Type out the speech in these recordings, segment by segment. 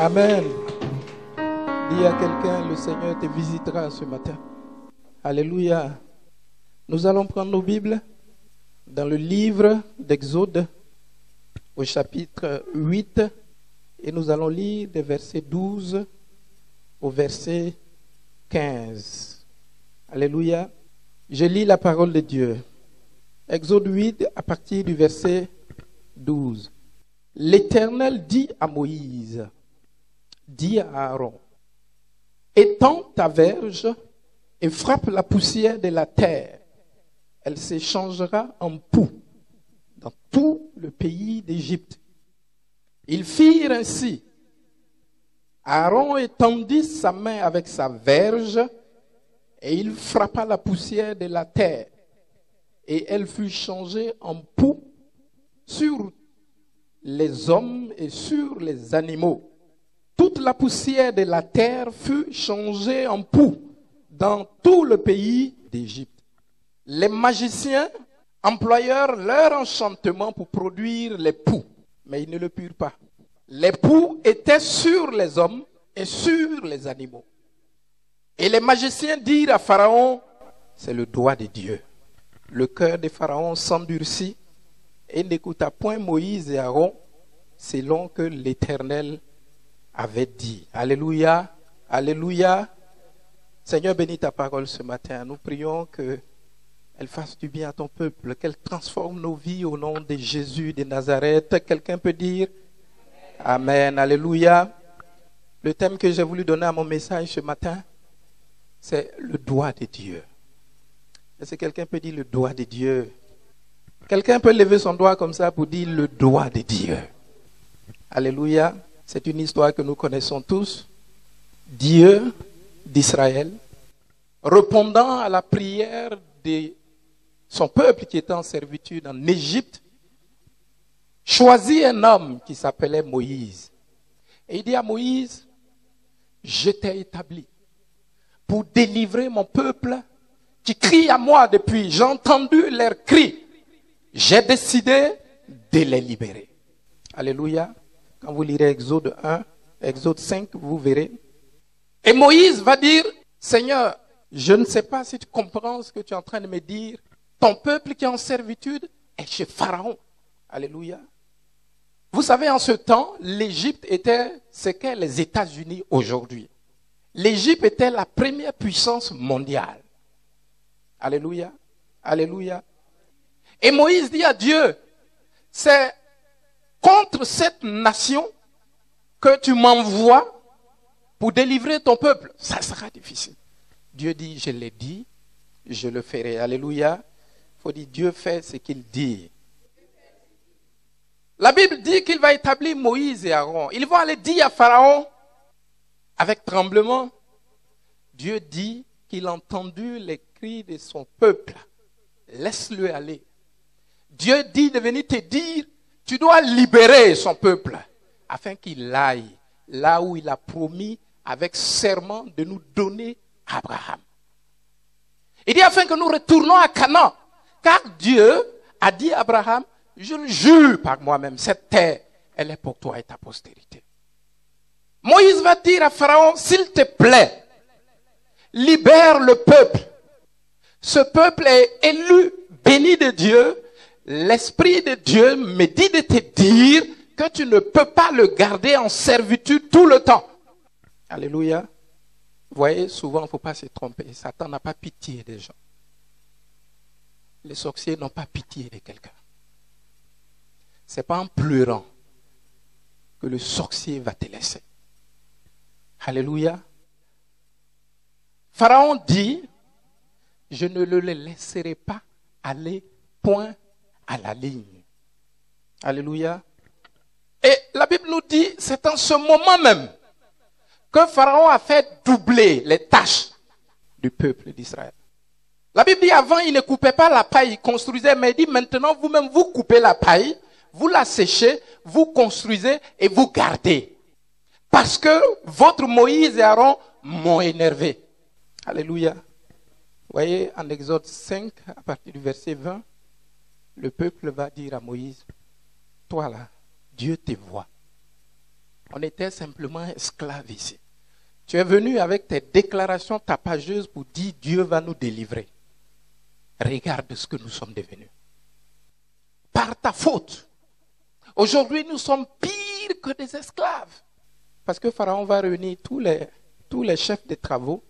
Amen. Dis à quelqu'un, le Seigneur te visitera ce matin. Alléluia. Nous allons prendre nos Bibles dans le livre d'Exode au chapitre 8 et nous allons lire des versets 12 au verset 15. Alléluia. Je lis la parole de Dieu. Exode 8 à partir du verset 12. L'Éternel dit à Moïse, dis à Aaron, étends ta verge et frappe la poussière de la terre. Elle s'échangera en poux dans tout le pays d'Égypte. Ils firent ainsi. Aaron étendit sa main avec sa verge et il frappa la poussière de la terre. Et elle fut changée en poux sur les hommes et sur les animaux. Toute la poussière de la terre fut changée en poux dans tout le pays d'Égypte. Les magiciens employèrent leur enchantement pour produire les poux, mais ils ne le purent pas. Les poux étaient sur les hommes et sur les animaux. Et les magiciens dirent à Pharaon, c'est le doigt de Dieu. Le cœur de Pharaon s'endurcit et n'écouta point Moïse et Aaron, selon que l'Éternel avait dit. Alléluia, alléluia. Seigneur, bénis ta parole ce matin. Nous prions qu'elle fasse du bien à ton peuple, qu'elle transforme nos vies au nom de Jésus de Nazareth. Quelqu'un peut dire Amen, alléluia. Le thème que j'ai voulu donner à mon message ce matin, c'est le doigt de Dieu. Est-ce que quelqu'un peut dire le doigt de Dieu? Quelqu'un peut lever son doigt comme ça pour dire le doigt de Dieu. Alléluia. C'est une histoire que nous connaissons tous. Dieu d'Israël, répondant à la prière de son peuple qui était en servitude en Égypte, choisit un homme qui s'appelait Moïse. Et il dit à Moïse, je t'ai établi pour délivrer mon peuple qui crie à moi depuis. J'ai entendu leurs cris. J'ai décidé de les libérer. Alléluia. Quand vous lirez Exode 1, Exode 5, vous verrez. Et Moïse va dire, Seigneur, je ne sais pas si tu comprends ce que tu es en train de me dire. Ton peuple qui est en servitude est chez Pharaon. Alléluia. Vous savez, en ce temps, l'Égypte était ce qu'est les États-Unis aujourd'hui. L'Égypte était la première puissance mondiale. Alléluia. Alléluia. Et Moïse dit à Dieu, c'est contre cette nation que tu m'envoies pour délivrer ton peuple. Ça sera difficile. Dieu dit, je l'ai dit, je le ferai. Alléluia. Il faut dire, Dieu fait ce qu'il dit. La Bible dit qu'il va établir Moïse et Aaron. Ils vont aller dire à Pharaon, avec tremblement, Dieu dit qu'il a entendu les cris de son peuple. Laisse-le aller. Dieu dit de venir te dire, tu dois libérer son peuple afin qu'il aille là où il a promis avec serment de nous donner Abraham. Il dit afin que nous retournons à Canaan, car Dieu a dit à Abraham, je le jure par moi-même, cette terre, elle est pour toi et ta postérité. Moïse va dire à Pharaon, s'il te plaît, libère le peuple. Ce peuple est élu, béni de Dieu. L'Esprit de Dieu me dit de te dire que tu ne peux pas le garder en servitude tout le temps. Alléluia. Vous voyez, souvent, il ne faut pas se tromper. Satan n'a pas pitié des gens. Les sorciers n'ont pas pitié de quelqu'un. Ce n'est pas en pleurant que le sorcier va te laisser. Alléluia. Pharaon dit, je ne le laisserai pas aller point à la ligne. Alléluia. Et la Bible nous dit, c'est en ce moment même que Pharaon a fait doubler les tâches du peuple d'Israël. La Bible dit, avant, il ne coupait pas la paille, il construisait, mais il dit, maintenant, vous-même, vous coupez la paille, vous la séchez, vous construisez et vous gardez. Parce que votre Moïse et Aaron m'ont énervé. Alléluia. Vous voyez, en Exode 5, à partir du verset 20, le peuple va dire à Moïse, toi là, Dieu te voit. On était simplement esclaves ici. Tu es venu avec tes déclarations tapageuses pour dire Dieu va nous délivrer. Regarde ce que nous sommes devenus. Par ta faute. Aujourd'hui, nous sommes pires que des esclaves. Parce que Pharaon va réunir tous les chefs des travaux,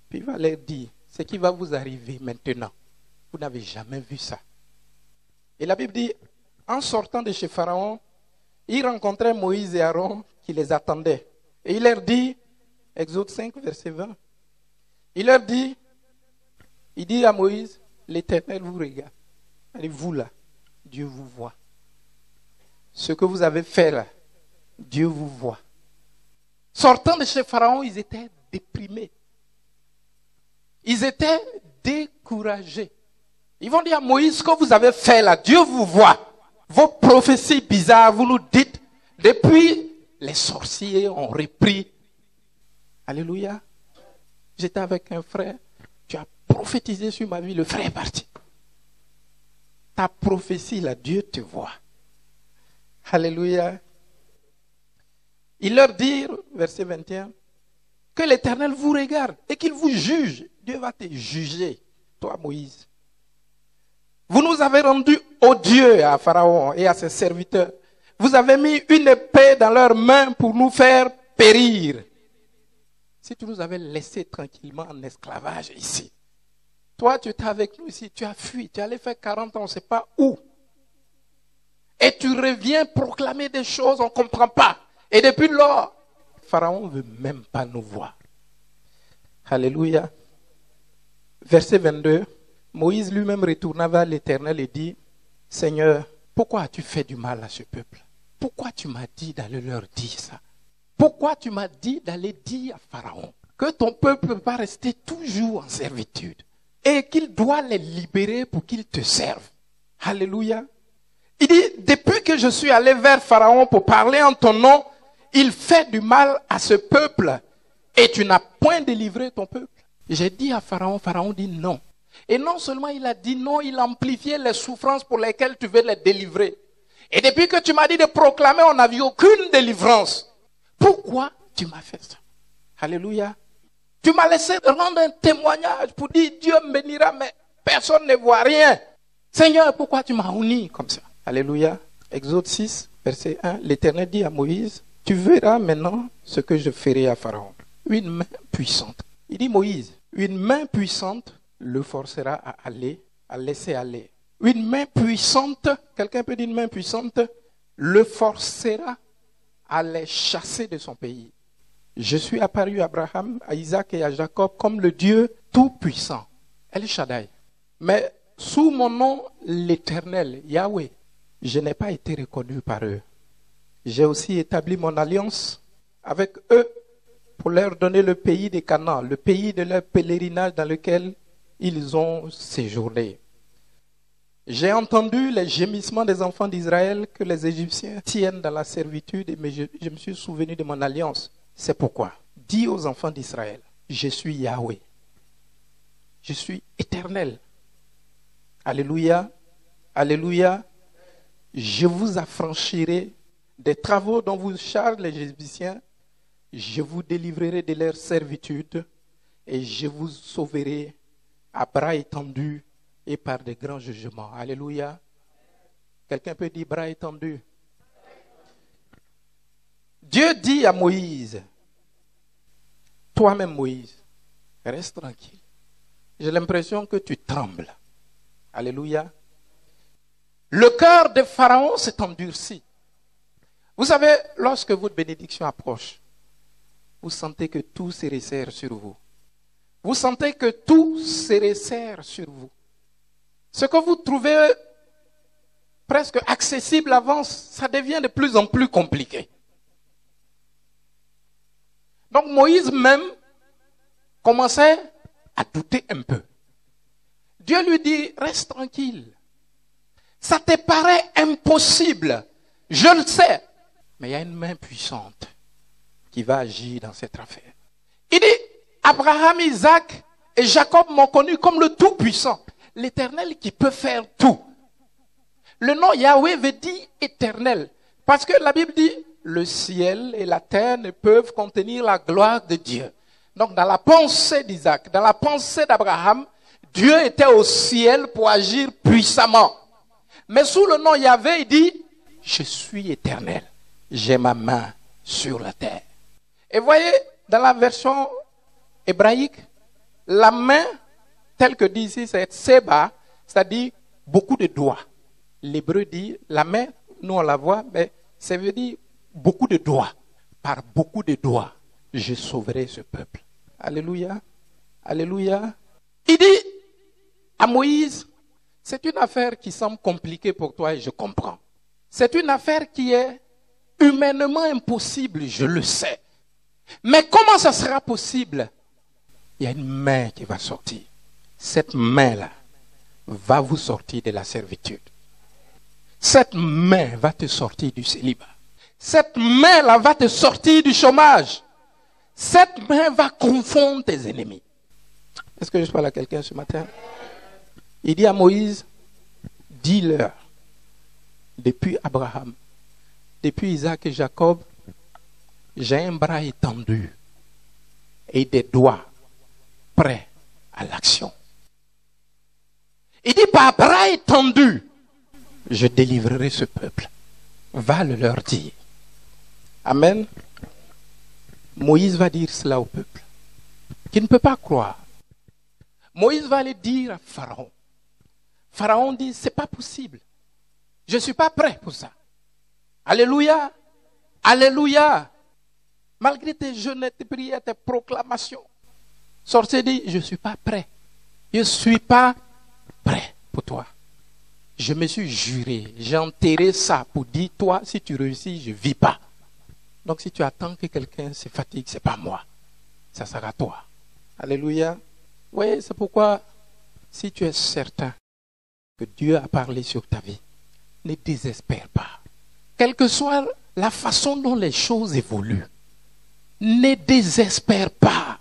puis il va leur dire, ce qui va vous arriver maintenant, vous n'avez jamais vu ça. Et la Bible dit, en sortant de chez Pharaon, ils rencontraient Moïse et Aaron qui les attendaient. Et il leur dit, Exode 5, verset 20, il leur dit, il dit à Moïse, l'Éternel vous regarde. Allez, vous là, Dieu vous voit. Ce que vous avez fait là, Dieu vous voit. Sortant de chez Pharaon, ils étaient déprimés. Ils étaient découragés. Ils vont dire à Moïse, ce que vous avez fait là, Dieu vous voit. Vos prophéties bizarres, vous nous dites, depuis les sorciers ont repris. Alléluia. J'étais avec un frère, tu as prophétisé sur ma vie, le frère est parti. Ta prophétie là, Dieu te voit. Alléluia. Il leur dit, verset 21, que l'Éternel vous regarde et qu'il vous juge. Dieu va te juger, toi Moïse. Vous nous avez rendus odieux à Pharaon et à ses serviteurs. Vous avez mis une épée dans leurs mains pour nous faire périr. Si tu nous avais laissés tranquillement en esclavage ici, toi tu étais avec nous ici, tu as fui, tu allais faire 40 ans, on ne sait pas où. Et tu reviens proclamer des choses, on ne comprend pas. Et depuis lors, Pharaon ne veut même pas nous voir. Alléluia. Verset 22. Moïse lui-même retourna vers l'Éternel et dit, Seigneur, pourquoi as-tu fait du mal à ce peuple? Pourquoi tu m'as dit d'aller leur dire ça? Pourquoi tu m'as dit d'aller dire à Pharaon que ton peuple ne peut pas rester toujours en servitude et qu'il doit les libérer pour qu'ils te servent? Alléluia. Il dit, depuis que je suis allé vers Pharaon pour parler en ton nom, il fait du mal à ce peuple et tu n'as point délivré ton peuple. J'ai dit à Pharaon, Pharaon dit non. Et non seulement il a dit non, il a amplifié les souffrances pour lesquelles tu veux les délivrer. Et depuis que tu m'as dit de proclamer, on n'a vu aucune délivrance. Pourquoi tu m'as fait ça? Alléluia. Tu m'as laissé rendre un témoignage pour dire Dieu me bénira, mais personne ne voit rien. Seigneur, pourquoi tu m'as uni comme ça? Alléluia. Exode 6, verset 1. L'Éternel dit à Moïse, tu verras maintenant ce que je ferai à Pharaon. Une main puissante. Il dit Moïse, une main puissante le forcera à aller, à laisser aller. Une main puissante, quelqu'un peut dire une main puissante, le forcera à les chasser de son pays. Je suis apparu à Abraham, à Isaac et à Jacob comme le Dieu tout-puissant, El Shaddai. Mais sous mon nom, l'Éternel, Yahweh, je n'ai pas été reconnu par eux. J'ai aussi établi mon alliance avec eux pour leur donner le pays des Canaan, le pays de leur pèlerinage dans lequel ils ont séjourné. J'ai entendu les gémissements des enfants d'Israël que les Égyptiens tiennent dans la servitude, mais je me suis souvenu de mon alliance. C'est pourquoi, dis aux enfants d'Israël, je suis Yahweh. Je suis éternel. Alléluia. Alléluia. Je vous affranchirai des travaux dont vous chargent les Égyptiens. Je vous délivrerai de leur servitude et je vous sauverai à bras étendus et par de grands jugements. Alléluia. Quelqu'un peut dire bras étendus. Dieu dit à Moïse, toi-même Moïse, reste tranquille. J'ai l'impression que tu trembles. Alléluia. Le cœur de Pharaon s'est endurci. Vous savez, lorsque votre bénédiction approche, vous sentez que tout se resserre sur vous. Vous sentez que tout se resserre sur vous. Ce que vous trouvez presque accessible avant, ça devient de plus en plus compliqué. Donc Moïse même commençait à douter un peu. Dieu lui dit, reste tranquille. Ça te paraît impossible. Je le sais. Mais il y a une main puissante qui va agir dans cette affaire. Il dit, Abraham, Isaac et Jacob m'ont connu comme le Tout-Puissant. L'Éternel qui peut faire tout. Le nom Yahweh veut dire éternel. Parce que la Bible dit, le ciel et la terre ne peuvent contenir la gloire de Dieu. Donc dans la pensée d'Isaac, dans la pensée d'Abraham, Dieu était au ciel pour agir puissamment. Mais sous le nom Yahvé, il dit, je suis éternel, j'ai ma main sur la terre. Et voyez, dans la version hébraïque, la main, telle que dit ici, c'est Seba, c'est-à-dire beaucoup de doigts. L'hébreu dit, la main, nous on la voit, mais ça veut dire beaucoup de doigts. Par beaucoup de doigts, je sauverai ce peuple. Alléluia. Alléluia. Il dit à Moïse, c'est une affaire qui semble compliquée pour toi et je comprends. C'est une affaire qui est humainement impossible, je le sais. Mais comment ça sera possible? Il y a une main qui va sortir. Cette main-là va vous sortir de la servitude. Cette main va te sortir du célibat. Cette main-là va te sortir du chômage. Cette main va confondre tes ennemis. Est-ce que je parle à quelqu'un ce matin? Il dit à Moïse, dis-leur, depuis Abraham, depuis Isaac et Jacob, j'ai un bras étendu et des doigts prêts à l'action. Il dit, par bras étendu, je délivrerai ce peuple. Va le leur dire. Amen. Moïse va dire cela au peuple, qui ne peut pas croire. Moïse va aller dire à Pharaon. Pharaon dit, c'est pas possible. Je ne suis pas prêt pour ça. Alléluia. Alléluia. Malgré tes jeûnes, tes prières, tes proclamations. Sorcier dit, je ne suis pas prêt. Je ne suis pas prêt pour toi. Je me suis juré, j'ai enterré ça pour dire, toi, si tu réussis, je ne vis pas. Donc si tu attends que quelqu'un se fatigue, ce n'est pas moi. Ça sera toi. Alléluia. Oui, c'est pourquoi, si tu es certain que Dieu a parlé sur ta vie, ne désespère pas. Quelle que soit la façon dont les choses évoluent, ne désespère pas.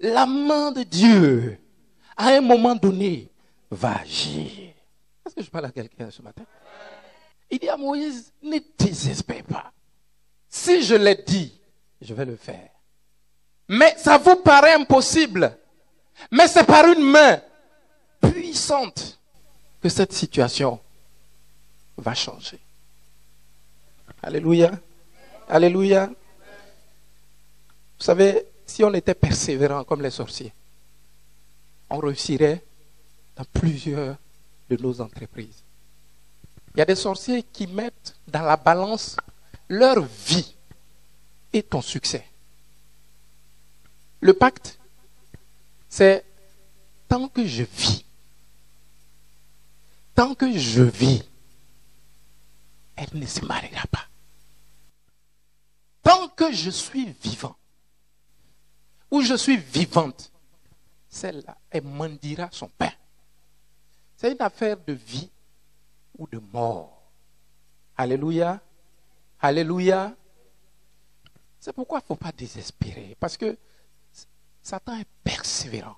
La main de Dieu, à un moment donné, va agir. Est-ce que je parle à quelqu'un ce matin? Il dit à Moïse, ne désespère pas. Si je l'ai dit, je vais le faire. Mais ça vous paraît impossible. Mais c'est par une main puissante que cette situation va changer. Alléluia. Alléluia. Vous savez, si on était persévérant comme les sorciers, on réussirait dans plusieurs de nos entreprises. Il y a des sorciers qui mettent dans la balance leur vie et ton succès. Le pacte, c'est tant que je vis, elle ne se mariera pas. Tant que je suis vivant, ou je suis vivante, celle-là, elle mendiera son pain. C'est une affaire de vie ou de mort. Alléluia. Alléluia. C'est pourquoi il ne faut pas désespérer. Parce que Satan est persévérant.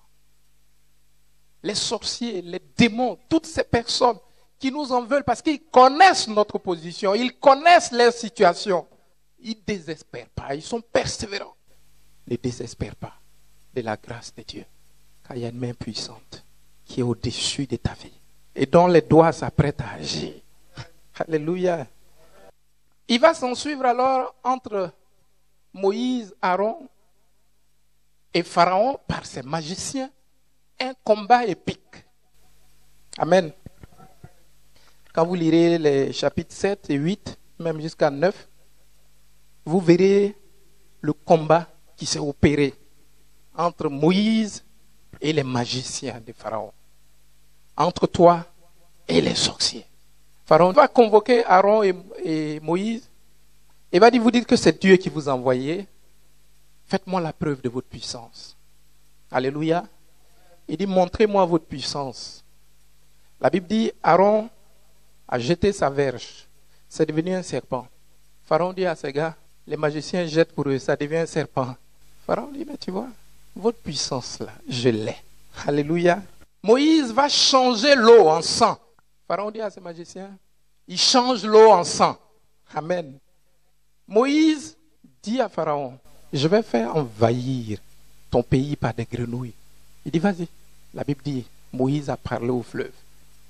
Les sorciers, les démons, toutes ces personnes qui nous en veulent parce qu'ils connaissent notre position, ils connaissent leur situation. Ils ne désespèrent pas, ils sont persévérants. Ne désespère pas de la grâce de Dieu. Car il y a une main puissante qui est au-dessus de ta vie et dont les doigts s'apprêtent à agir. Alléluia. Il va s'en suivre alors entre Moïse, Aaron et Pharaon par ses magiciens un combat épique. Amen. Quand vous lirez les chapitres 7 et 8, même jusqu'à 9, vous verrez le combat qui s'est opéré entre Moïse et les magiciens de Pharaon. Entre toi et les sorciers. Pharaon va convoquer Aaron et Moïse et va vous dire que c'est Dieu qui vous a envoyé. Faites-moi la preuve de votre puissance. Alléluia. Il dit, montrez-moi votre puissance. La Bible dit, Aaron a jeté sa verge. C'est devenu un serpent. Pharaon dit à ses gars, les magiciens jettent pour eux, ça devient un serpent. Pharaon dit, mais tu vois, votre puissance là, je l'ai. Alléluia. Moïse va changer l'eau en sang. Pharaon dit à ses magiciens, il change l'eau en sang. Amen. Moïse dit à Pharaon, je vais faire envahir ton pays par des grenouilles. Il dit, vas-y. La Bible dit, Moïse a parlé au fleuve.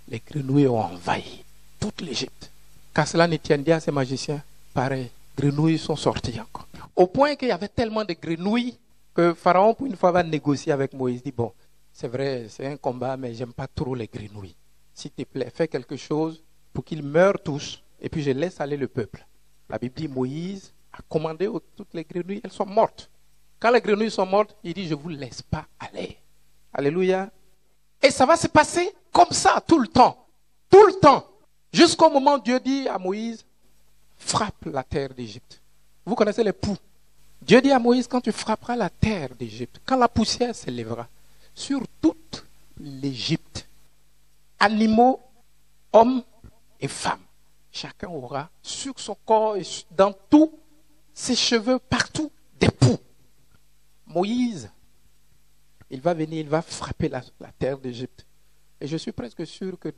Les grenouilles ont envahi toute l'Égypte. Qu'à cela ne tienne, dit à ces magiciens, pareil, grenouilles sont sorties encore. Au point qu'il y avait tellement de grenouilles que Pharaon, pour une fois, va négocier avec Moïse. Il dit, bon, c'est vrai, c'est un combat, mais j'aime pas trop les grenouilles. S'il te plaît, fais quelque chose pour qu'ils meurent tous, et puis je laisse aller le peuple. La Bible dit, Moïse a commandé toutes les grenouilles, elles sont mortes. Quand les grenouilles sont mortes, il dit, je ne vous laisse pas aller. Alléluia. Et ça va se passer comme ça tout le temps. Tout le temps. Jusqu'au moment où Dieu dit à Moïse, frappe la terre d'Égypte. Vous connaissez les poux. Dieu dit à Moïse, quand tu frapperas la terre d'Égypte, quand la poussière s'élèvera sur toute l'Égypte, animaux, hommes et femmes, chacun aura sur son corps et dans tous ses cheveux, partout, des poux. Moïse, il va venir, il va frapper la terre d'Égypte. Et je suis presque sûr que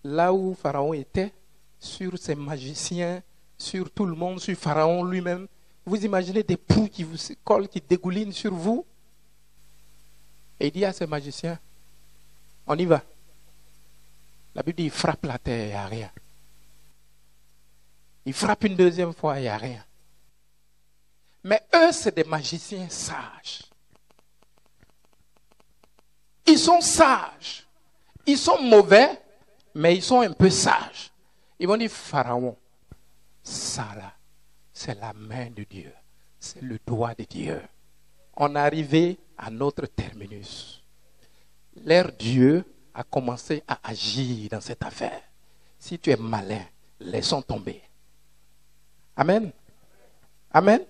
là où Pharaon était, sur ses magiciens, sur tout le monde, sur Pharaon lui-même, vous imaginez des poux qui vous collent, qui dégoulinent sur vous. Et il dit à ses magiciens, on y va. La Bible dit, il frappe la terre, il n'y a rien. Il frappe une deuxième fois, il n'y a rien. Mais eux, c'est des magiciens sages. Ils sont sages. Ils sont mauvais, mais ils sont un peu sages. Ils vont dire, Pharaon, ça là, c'est la main de Dieu. C'est le doigt de Dieu. On est arrivé à notre terminus. Leur Dieu a commencé à agir dans cette affaire. Si tu es malin, laissons tomber. Amen. Amen.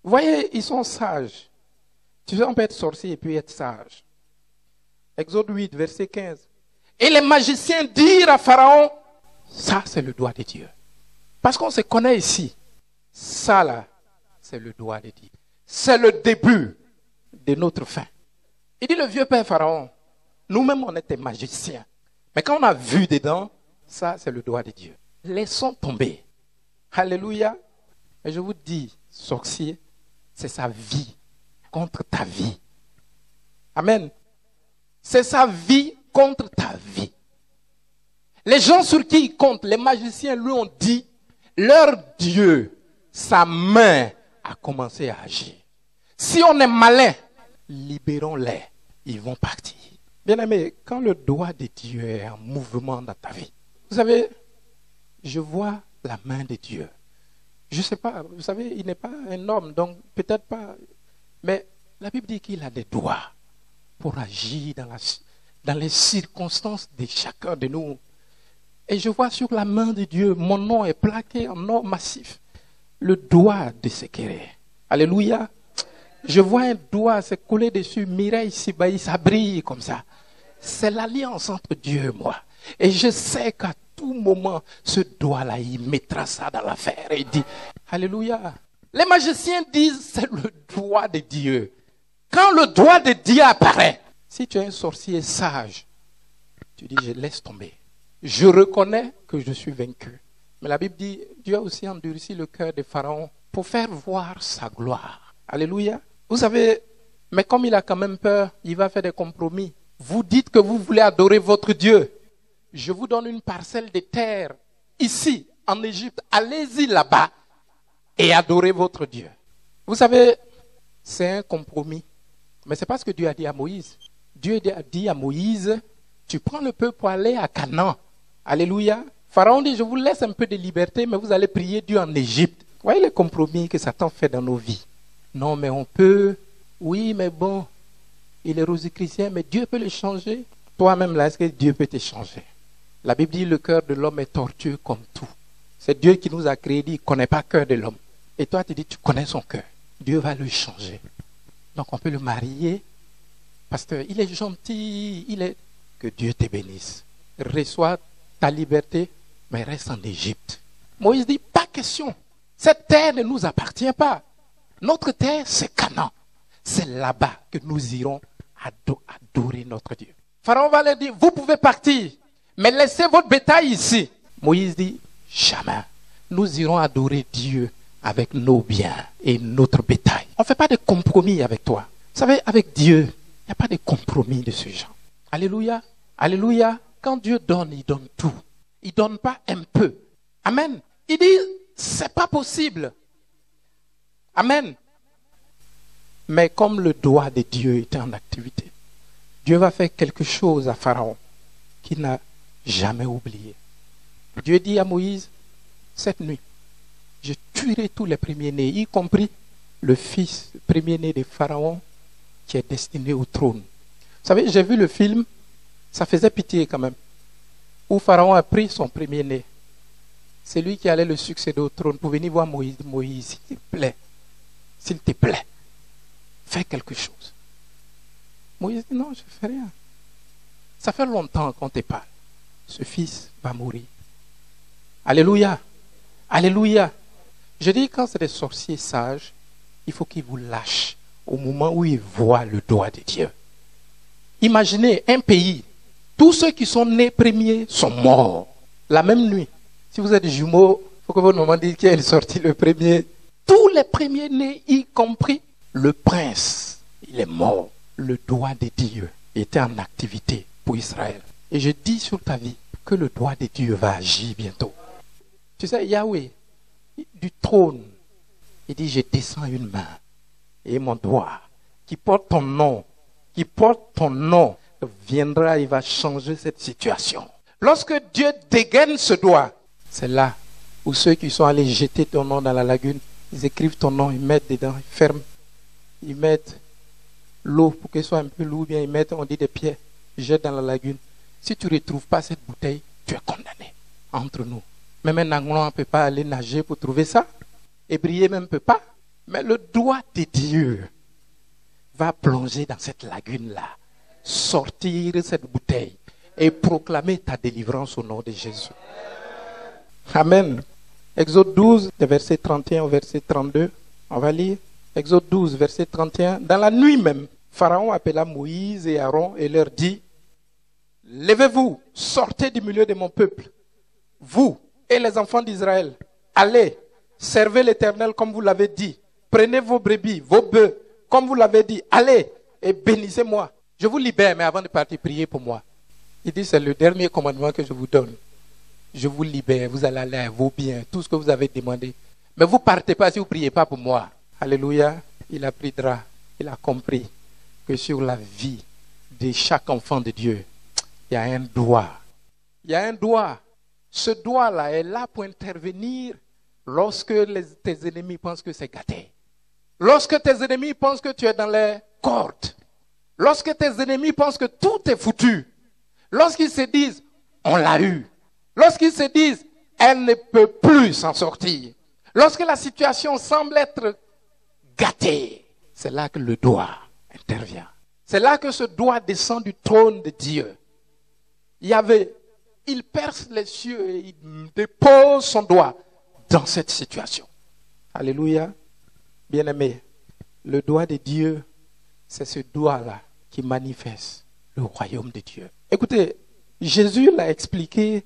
Vous voyez, ils sont sages. Tu sais, on peut être sorcier et puis être sage. Exode 8, verset 15. Et les magiciens dirent à Pharaon, ça c'est le doigt de Dieu. Parce qu'on se connaît ici. Ça là, c'est le doigt de Dieu. C'est le début de notre fin. Il dit le vieux père Pharaon, nous-mêmes on était magiciens. Mais quand on a vu dedans, ça c'est le doigt de Dieu. Laissons tomber. Alléluia. Et je vous dis, sorcier, c'est sa vie contre ta vie. Amen. C'est sa vie contre ta vie. Les gens sur qui il compte, les magiciens lui ont dit, leur Dieu, sa main a commencé à agir. Si on est malin, libérons-les, ils vont partir. Bien-aimé, quand le doigt de Dieu est en mouvement dans ta vie, vous savez, je vois la main de Dieu. Je ne sais pas, vous savez, il n'est pas un homme, donc peut-être pas, mais la Bible dit qu'il a des doigts pour agir dans les circonstances de chacun de nous. Et je vois sur la main de Dieu, mon nom est plaqué en or massif. Le doigt de Sékéré. Alléluia. Je vois un doigt se coller dessus, Mireille Sibaï, ça brille comme ça. C'est l'alliance entre Dieu et moi. Et je sais qu'à tout moment, ce doigt-là, il mettra ça dans l'affaire. Et il dit, Alléluia. Les magiciens disent, c'est le doigt de Dieu. Quand le doigt de Dieu apparaît, si tu es un sorcier sage, tu dis, je laisse tomber. Je reconnais que je suis vaincu. Mais la Bible dit, Dieu a aussi endurci le cœur de Pharaon pour faire voir sa gloire. Alléluia. Vous savez, mais comme il a quand même peur, il va faire des compromis. Vous dites que vous voulez adorer votre Dieu. Je vous donne une parcelle de terre ici, en Égypte. Allez-y là-bas et adorez votre Dieu. Vous savez, c'est un compromis. Mais c'est pas ce que Dieu a dit à Moïse. Dieu a dit à Moïse, tu prends le peuple pour aller à Canaan. Alléluia. Pharaon dit, je vous laisse un peu de liberté, mais vous allez prier Dieu en Égypte. Vous voyez les compromis que Satan fait dans nos vies. Non, mais on peut. Oui, mais bon, il est rosicrucien, mais Dieu peut le changer. Toi-même, là, est-ce que Dieu peut te changer? La Bible dit, le cœur de l'homme est tortueux comme tout. C'est Dieu qui nous a créé, il ne connaît pas le cœur de l'homme. Et toi, tu dis, tu connais son cœur. Dieu va le changer. Donc, on peut le marier. Pasteur, il est gentil, que Dieu te bénisse. Reçois ta liberté, mais reste en Égypte. Moïse dit, pas question. Cette terre ne nous appartient pas. Notre terre, c'est Canaan. C'est là-bas que nous irons adorer notre Dieu. Pharaon va leur dire, vous pouvez partir, Mais laissez votre bétail ici. Moïse dit, jamais. Nous irons adorer Dieu avec nos biens et notre bétail. On ne fait pas de compromis avec toi. Vous savez, avec Dieu, il n'y a pas de compromis de ce genre. Alléluia. Alléluia. Quand Dieu donne, il donne tout. Il ne donne pas un peu. Amen. Il dit, c'est pas possible. Amen. Mais comme le doigt de Dieu était en activité, Dieu va faire quelque chose à Pharaon qu'il n'a jamais oublié. Dieu dit à Moïse, cette nuit, je tuerai tous les premiers-nés, y compris le fils premier-né de Pharaon qui est destiné au trône. Vous savez, j'ai vu le film, ça faisait pitié quand même, où Pharaon a pris son premier-né. C'est lui qui allait le succéder au trône pour venir voir Moïse. Moïse, s'il te plaît, fais quelque chose. Moïse dit, non, je ne fais rien. Ça fait longtemps qu'on te parle. Ce fils va mourir. Alléluia. Alléluia. Je dis, quand c'est des sorciers sages, il faut qu'ils vous lâchent au moment où ils voient le doigt de Dieu. Imaginez un pays, tous ceux qui sont nés premiers sont morts. La même nuit, si vous êtes jumeaux, il faut que vous nous demandiez qui est sorti le premier. Tous les premiers nés, y compris le prince, il est mort. Le doigt de Dieu était en activité pour Israël. Et je dis sur ta vie que le doigt de Dieu va agir bientôt. Tu sais, Yahweh, du trône, il dit, je descends une main et mon doigt qui porte ton nom, viendra, il va changer cette situation. Lorsque Dieu dégaine ce doigt, c'est là où ceux qui sont allés jeter ton nom dans la lagune, ils écrivent ton nom, ils mettent dedans, ils ferment, ils mettent l'eau pour qu'elle soit un peu lourde, bien ils mettent, on dit des pierres, ils jettent dans la lagune. Si tu ne retrouves pas cette bouteille, tu es condamné entre nous. Même un Anglo ne peut pas aller nager pour trouver ça. Et briller même ne peut pas. Mais le doigt de Dieu va plonger dans cette lagune-là, sortir cette bouteille et proclamer ta délivrance au nom de Jésus. Amen. Exode 12, verset 31 au verset 32. On va lire. Exode 12, verset 31. Dans la nuit même, Pharaon appela Moïse et Aaron et leur dit, levez-vous, sortez du milieu de mon peuple, vous et les enfants d'Israël. Allez, servez l'Éternel comme vous l'avez dit. Prenez vos brebis, vos bœufs, comme vous l'avez dit. Allez et bénissez-moi. Je vous libère, mais avant de partir, priez pour moi. Il dit, c'est le dernier commandement que je vous donne. Je vous libère, vous allez aller à vos biens, tout ce que vous avez demandé. Mais vous ne partez pas si vous ne priez pas pour moi. Alléluia, il apprendra, il a compris que sur la vie de chaque enfant de Dieu, il y a un doigt. Il y a un doigt. Ce doigt-là est là pour intervenir lorsque tes ennemis pensent que c'est gâté. Lorsque tes ennemis pensent que tu es dans les cordes. Lorsque tes ennemis pensent que tout est foutu. Lorsqu'ils se disent, on l'a eu. Lorsqu'ils se disent, elle ne peut plus s'en sortir. Lorsque la situation semble être gâtée, c'est là que le doigt intervient. C'est là que ce doigt descend du trône de Dieu. Yahvé, il perce les cieux et il dépose son doigt dans cette situation. Alléluia. Bien-aimé, le doigt de Dieu, c'est ce doigt-là qui manifeste le royaume de Dieu. Écoutez, Jésus l'a expliqué.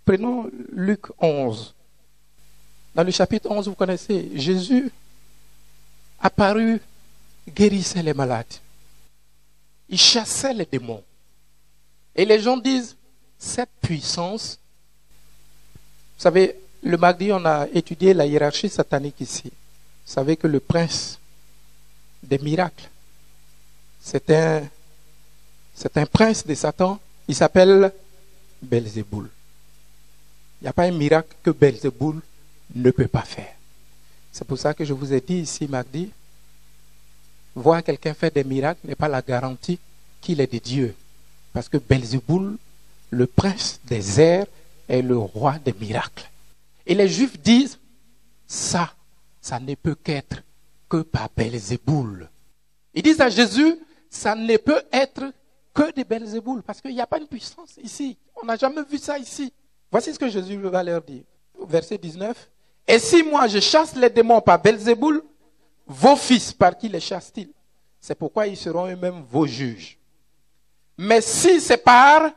Prenons Luc 11. Dans le chapitre 11, vous connaissez, Jésus apparu, guérissait les malades. Il chassait les démons. Et les gens disent, cette puissance, vous savez, le mardi, on a étudié la hiérarchie satanique ici. Vous savez que le prince des miracles, c'est un prince de Satan, il s'appelle Belzéboul. Il n'y a pas un miracle que Belzéboul ne peut pas faire. C'est pour ça que je vous ai dit ici mardi, voir quelqu'un faire des miracles n'est pas la garantie qu'il est de Dieu. Parce que Belzéboul, le prince des airs, est le roi des miracles. Et les Juifs disent, ça ne peut qu'être que par Belzéboul. Ils disent à Jésus, ça ne peut être que de Belzéboul, parce qu'il n'y a pas une puissance ici. On n'a jamais vu ça ici. Voici ce que Jésus va leur dire. Verset 19. Et si moi je chasse les démons par Belzéboul, vos fils, par qui les chassent-ils? C'est pourquoi ils seront eux-mêmes vos juges. Mais si c'est par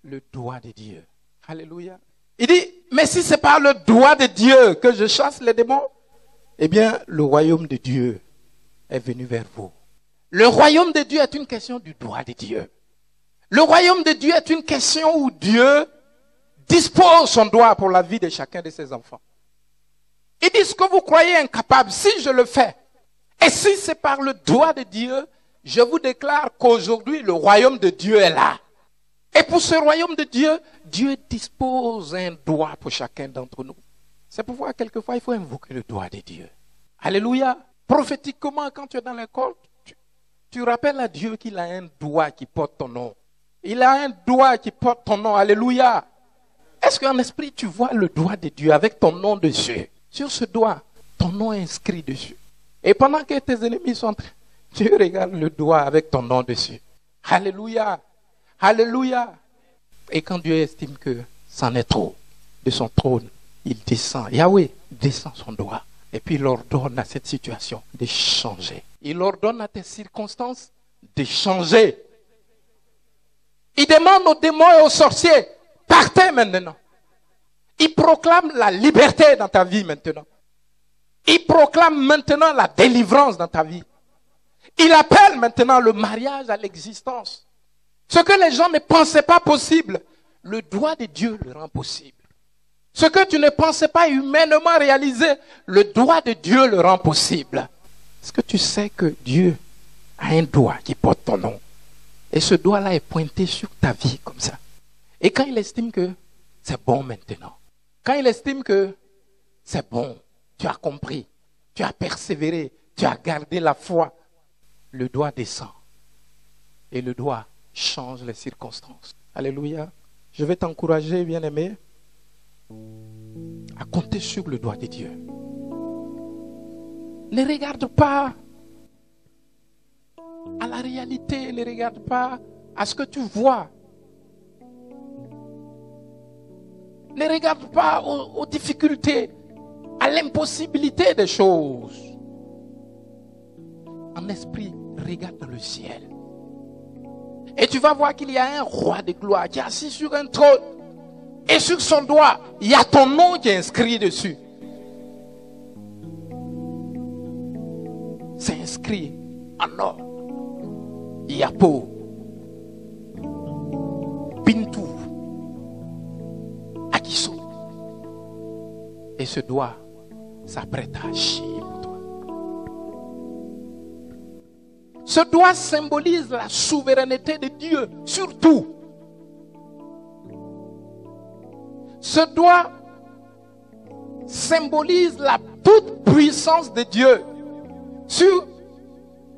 le doigt de Dieu. Alléluia. Il dit, mais si c'est par le doigt de Dieu que je chasse les démons, eh bien, le royaume de Dieu est venu vers vous. Le royaume de Dieu est une question du doigt de Dieu. Le royaume de Dieu est une question où Dieu dispose son doigt pour la vie de chacun de ses enfants. Il dit, ce que vous croyez incapable, si je le fais, et si c'est par le doigt de Dieu, je vous déclare qu'aujourd'hui, le royaume de Dieu est là. Et pour ce royaume de Dieu, Dieu dispose un doigt pour chacun d'entre nous. C'est pourquoi, quelquefois, il faut invoquer le doigt de Dieu. Alléluia. Prophétiquement, quand tu es dans l'école, tu rappelles à Dieu qu'il a un doigt qui porte ton nom. Il a un doigt qui porte ton nom. Alléluia. Est-ce qu'en esprit, tu vois le doigt de Dieu avec ton nom dessus? Sur ce doigt, ton nom est inscrit dessus. Et pendant que tes ennemis sont en train, tu regardes le doigt avec ton nom dessus. Alléluia. Alléluia. Et quand Dieu estime que c'en est trop, de son trône, il descend. Yahweh descend son doigt. Et puis il ordonne à cette situation de changer. Il ordonne à tes circonstances de changer. Il demande aux démons et aux sorciers, partez maintenant. Il proclame la liberté dans ta vie maintenant. Il proclame maintenant la délivrance dans ta vie. Il appelle maintenant le mariage à l'existence. Ce que les gens ne pensaient pas possible, le doigt de Dieu le rend possible. Ce que tu ne pensais pas humainement réaliser, le doigt de Dieu le rend possible. Est-ce que tu sais que Dieu a un doigt qui porte ton nom? Et ce doigt-là est pointé sur ta vie comme ça. Et quand il estime que c'est bon maintenant, quand il estime que c'est bon, tu as compris, tu as persévéré, tu as gardé la foi, le doigt descend. Et le doigt change les circonstances. Alléluia. Je vais t'encourager, bien-aimé, à compter sur le doigt de Dieu. Ne regarde pas à la réalité, ne regarde pas à ce que tu vois. Ne regarde pas aux difficultés, à l'impossibilité des choses. En esprit, regarde dans le ciel. Et tu vas voir qu'il y a un roi de gloire qui est assis sur un trône. Et sur son doigt, il y a ton nom qui est inscrit dessus. C'est inscrit en or. Yapo. Bintou. Akiso. Et ce doigt s'apprête à agir pour toi. Ce doigt symbolise la souveraineté de Dieu sur tout. Ce doigt symbolise la toute puissance de Dieu sur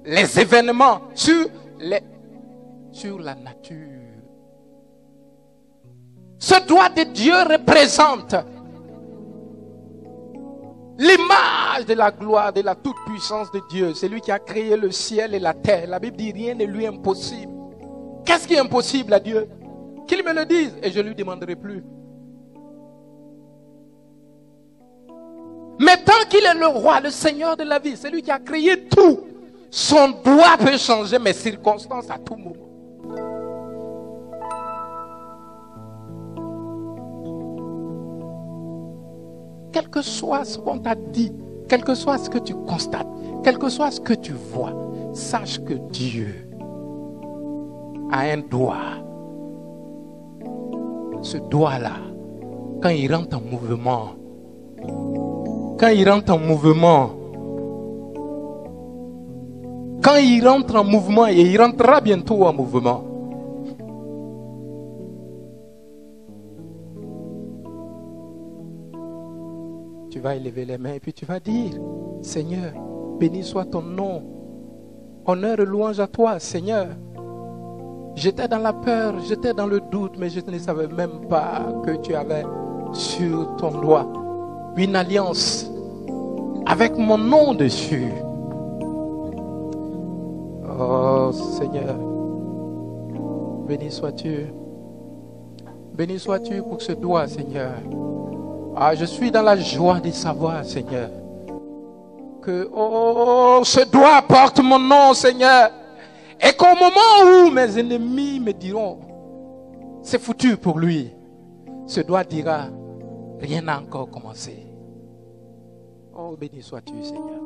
les événements, sur la nature. Ce doigt de Dieu représente l'image de la gloire, de la toute-puissance de Dieu. C'est lui qui a créé le ciel et la terre. La Bible dit rien ne lui est impossible. Qu'est-ce qui est impossible à Dieu? Qu'il me le dise et je ne lui demanderai plus. Mais tant qu'il est le roi, le Seigneur de la vie, c'est lui qui a créé tout. Son doigt peut changer mes circonstances à tout moment. Quel que soit ce qu'on t'a dit, quel que soit ce que tu constates, quel que soit ce que tu vois, sache que Dieu a un doigt. Ce doigt-là, quand il rentre en mouvement, quand il rentre en mouvement, et il rentrera bientôt en mouvement, tu vas élever les mains et puis tu vas dire, Seigneur, béni soit ton nom, honneur et louange à toi, Seigneur. J'étais dans la peur, j'étais dans le doute, mais je ne savais même pas que tu avais sur ton doigt une alliance avec mon nom dessus. Oh Seigneur, béni sois-tu. Béni sois-tu pour ce doigt, Seigneur. Ah, je suis dans la joie de savoir, Seigneur, que ce doigt porte mon nom, Seigneur. Et qu'au moment où mes ennemis me diront, c'est foutu pour lui. Ce doigt dira, rien n'a encore commencé. Oh, béni sois-tu, Seigneur.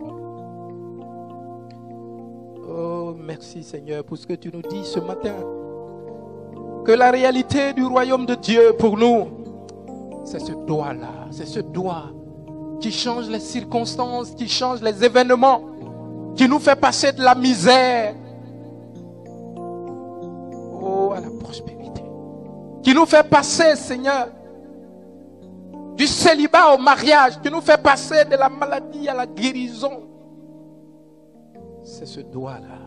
Oh, merci, Seigneur, pour ce que tu nous dis ce matin. Que la réalité du royaume de Dieu pour nous, c'est ce doigt-là, c'est ce doigt qui change les circonstances, qui change les événements, qui nous fait passer de la misère à la prospérité, qui nous fait passer, Seigneur, du célibat au mariage, qui nous fait passer de la maladie à la guérison. C'est ce doigt-là.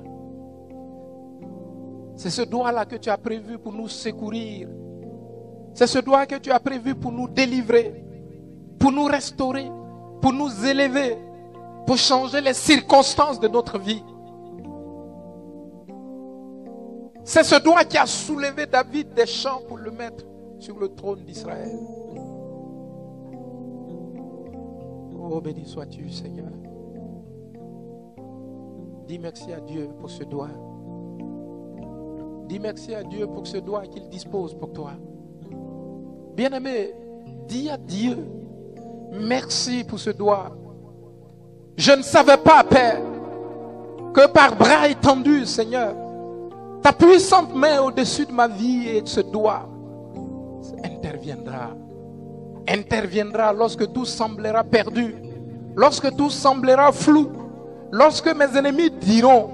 C'est ce doigt-là que tu as prévu pour nous secourir. C'est ce doigt que tu as prévu pour nous délivrer, pour nous restaurer, pour nous élever, pour changer les circonstances de notre vie. C'est ce doigt qui a soulevé David des champs pour le mettre sur le trône d'Israël. Oh, béni sois-tu, Seigneur. Dis merci à Dieu pour ce doigt. Dis merci à Dieu pour ce doigt qu'il dispose pour toi. Bien-aimé, dis à Dieu, merci pour ce doigt. Je ne savais pas, Père, que par bras étendus, Seigneur, ta puissante main au-dessus de ma vie et de ce doigt interviendra lorsque tout semblera perdu, lorsque tout semblera flou, lorsque mes ennemis diront,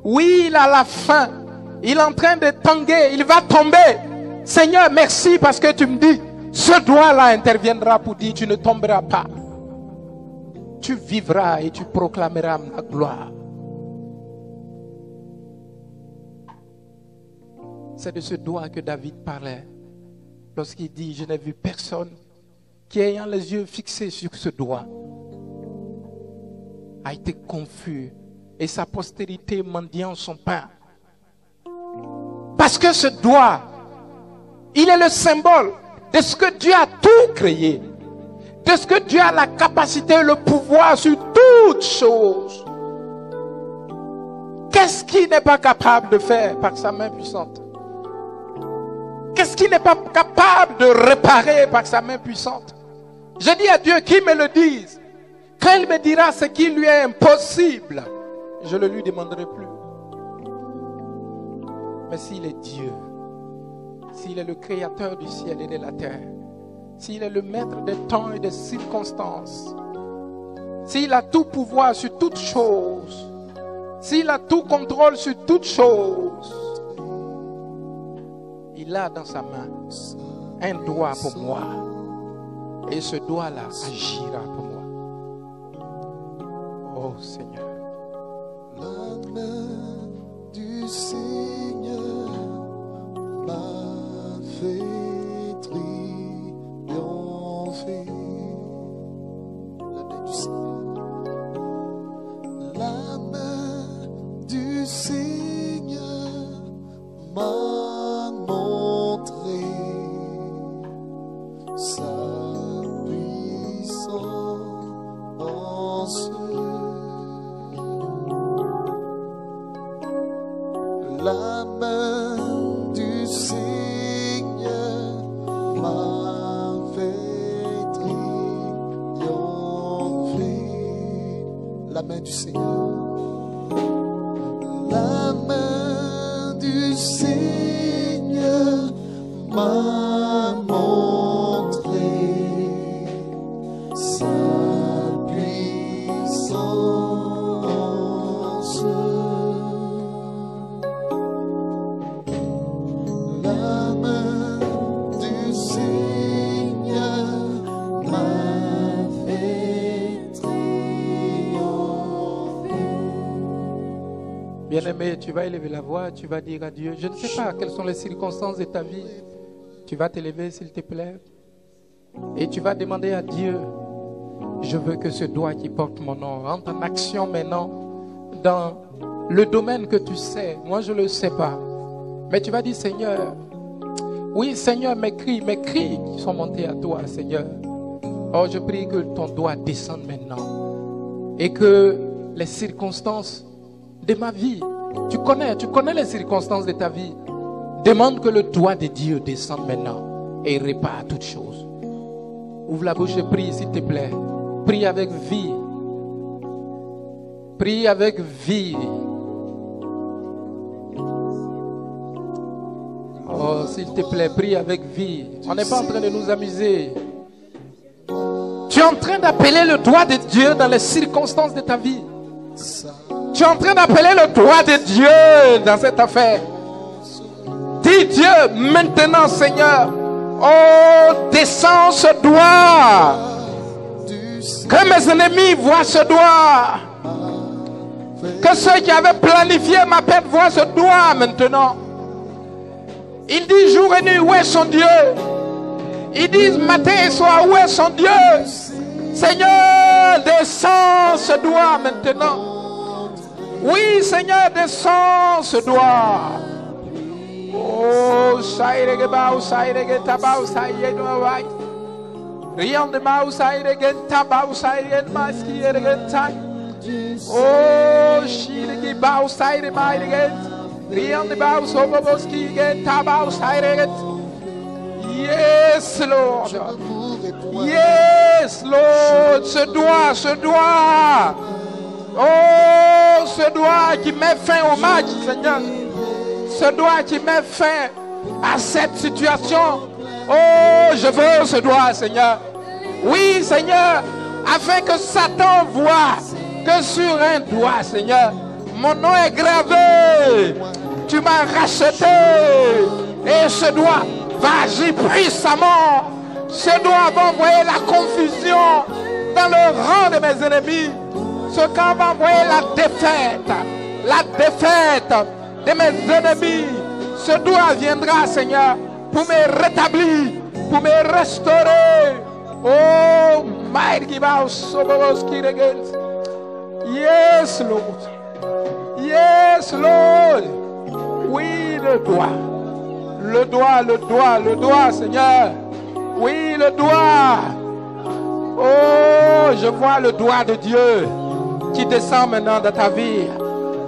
oui, il a la faim, il est en train de tanguer, il va tomber. Seigneur, merci parce que tu me dis, ce doigt-là interviendra pour dire, tu ne tomberas pas. Tu vivras et tu proclameras ma gloire. C'est de ce doigt que David parlait lorsqu'il dit, je n'ai vu personne qui, ayant les yeux fixés sur ce doigt, a été confus et sa postérité mendiant son pain. Parce que ce doigt, il est le symbole de ce que Dieu a tout créé, de ce que Dieu a la capacité, le pouvoir sur toutes choses. Qu'est-ce qu'il n'est pas capable de faire par sa main puissante? Qu'est-ce qu'il n'est pas capable de réparer par sa main puissante? Je dis à Dieu qu'il me le dise. Quand il me dira ce qui lui est impossible, je ne lui demanderai plus. Mais s'il est Dieu, s'il est le créateur du ciel et de la terre, s'il est le maître des temps et des circonstances, s'il a tout pouvoir sur toutes choses, s'il a tout contrôle sur toutes choses, il a dans sa main un doigt pour moi. Et ce doigt-là agira pour moi. Oh Seigneur. La main du Seigneur m'a fait triompher. La main du Seigneur. La main du Seigneur m'a montré sa puissance. La main du Seigneur m'a fait triompher. La main du Seigneur. La main du Seigneur m'a montré sa puissance. La main du Seigneur m'a fait triompher. Bien-aimé, tu vas élever la voix, tu vas dire à Dieu, je ne sais pas quelles sont les circonstances de ta vie. Tu vas t'élever, s'il te plaît, et tu vas demander à Dieu, je veux que ce doigt qui porte mon nom rentre en action maintenant dans le domaine que tu sais. Moi, je ne le sais pas. Mais tu vas dire, Seigneur, oui, Seigneur, mes cris qui sont montés à toi, Seigneur. Oh, je prie que ton doigt descende maintenant et que les circonstances de ma vie, tu connais les circonstances de ta vie. Demande que le doigt de Dieu descende maintenant et répare toutes choses. Ouvre la bouche et prie, s'il te plaît. Prie avec vie. Prie avec vie. Oh, s'il te plaît, prie avec vie. On n'est pas en train de nous amuser. Tu es en train d'appeler le doigt de Dieu dans les circonstances de ta vie. Tu es en train d'appeler le doigt de Dieu dans cette affaire. Dis Dieu, maintenant Seigneur, oh, descends ce doigt. Que mes ennemis voient ce doigt. Que ceux qui avaient planifié ma perte voient ce doigt maintenant. Ils disent jour et nuit, où est son Dieu? Ils disent matin et soir, où est son Dieu? Seigneur, descends ce doigt maintenant. Oui, Seigneur, descends ce doigt. Oh, saïrege bao, saïrege tabao, saïrege noaï. Rien de bao, saïrege tabao, saïrege maski, saïrege taï. Oh, shirege bao, saïrege maïrege. Rien de bao, soboboski, tabao, saïrege. Yes, Lord. Yes, Lord. Ce doigt. Oh, ce doigt qui met fin au match, Seigneur. Ce doigt qui met fin à cette situation. Oh, je veux ce doigt, Seigneur. Oui, Seigneur, afin que Satan voie que sur un doigt, Seigneur, mon nom est gravé. Tu m'as racheté. Et ce doigt va agir puissamment. Ce doigt va envoyer la confusion dans le rang de mes ennemis. Ce camp va envoyer la défaite de mes ennemis. Ce doigt viendra, Seigneur, pour me rétablir, pour me restaurer. Oh, mighty God, yes, Lord. Yes, Lord. Oui, le doigt, Seigneur. Oui, le doigt. Oh, je vois le doigt de Dieu qui descend maintenant dans ta vie.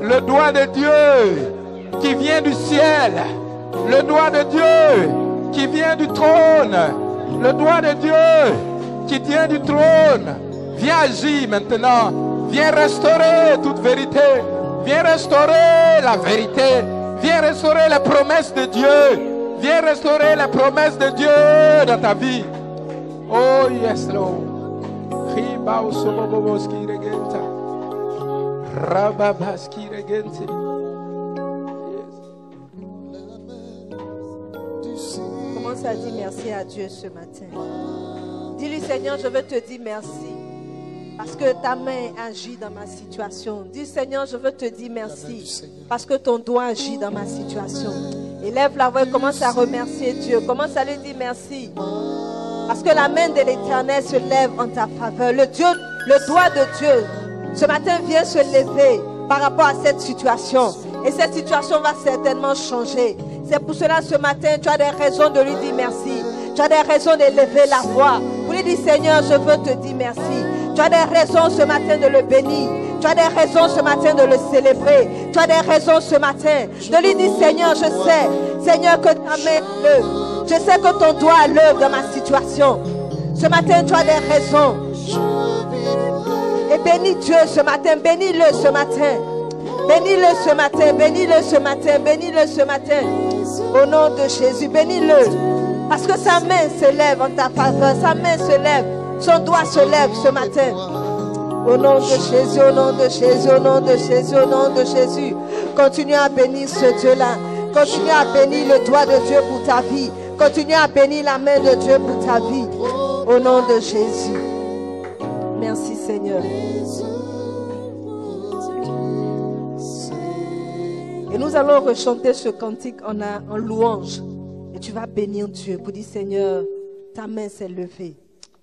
Le doigt de Dieu qui vient du ciel. Le doigt de Dieu qui vient du trône. Le doigt de Dieu qui vient du trône. Viens agir maintenant. Viens restaurer toute vérité. Viens restaurer la vérité. Viens restaurer les promesses de Dieu. Viens restaurer les promesses de Dieu dans ta vie. Oh yes, Lord. Commence à dire merci à Dieu ce matin. Dis-lui, Seigneur, je veux te dire merci. Parce que ta main agit dans ma situation. Dis, Seigneur, je veux te dire merci. Parce que ton doigt agit dans ma situation. Élève la voix et commence à remercier Dieu. Commence à lui dire merci. Parce que la main de l'Éternel se lève en ta faveur. Le doigt de Dieu, ce matin, vient se lever par rapport à cette situation. Et cette situation va certainement changer. C'est pour cela, ce matin, tu as des raisons de lui dire merci. Tu as des raisons d'élever la voix. Pour lui dire, Seigneur, je veux te dire merci. Tu as des raisons ce matin de le bénir. Tu as des raisons ce matin de le célébrer. Tu as des raisons ce matin de lui dire, Seigneur, je sais, Seigneur, que ta main l'œuvre. Je sais que ton doigt l'œuvre dans ma situation. Ce matin, tu as des raisons. Et bénis Dieu ce matin. Bénis-le ce matin. Bénis-le ce matin. Bénis-le ce matin. Bénis-le ce matin. Au nom de Jésus, bénis-le. Parce que sa main se lève en ta faveur. Sa main se lève. Son doigt se lève ce matin. Au nom de Jésus, au nom de Jésus, au nom de Jésus, au nom de Jésus. Continue à bénir ce Dieu-là. Continue à bénir le doigt de Dieu pour ta vie. Continue à bénir la main de Dieu pour ta vie. Au nom de Jésus. Merci Seigneur. Et nous allons rechanter ce cantique en louange. Et tu vas bénir Dieu pour dire, Seigneur, ta main s'est levée.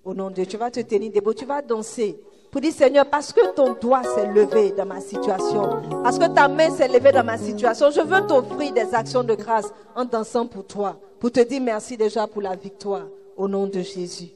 Au nom de Dieu, tu vas te tenir debout, tu vas danser. Pour dire, Seigneur, parce que ton doigt s'est levé dans ma situation, parce que ta main s'est levée dans ma situation, je veux t'offrir des actions de grâce en dansant pour toi, pour te dire merci déjà pour la victoire. Au nom de Jésus.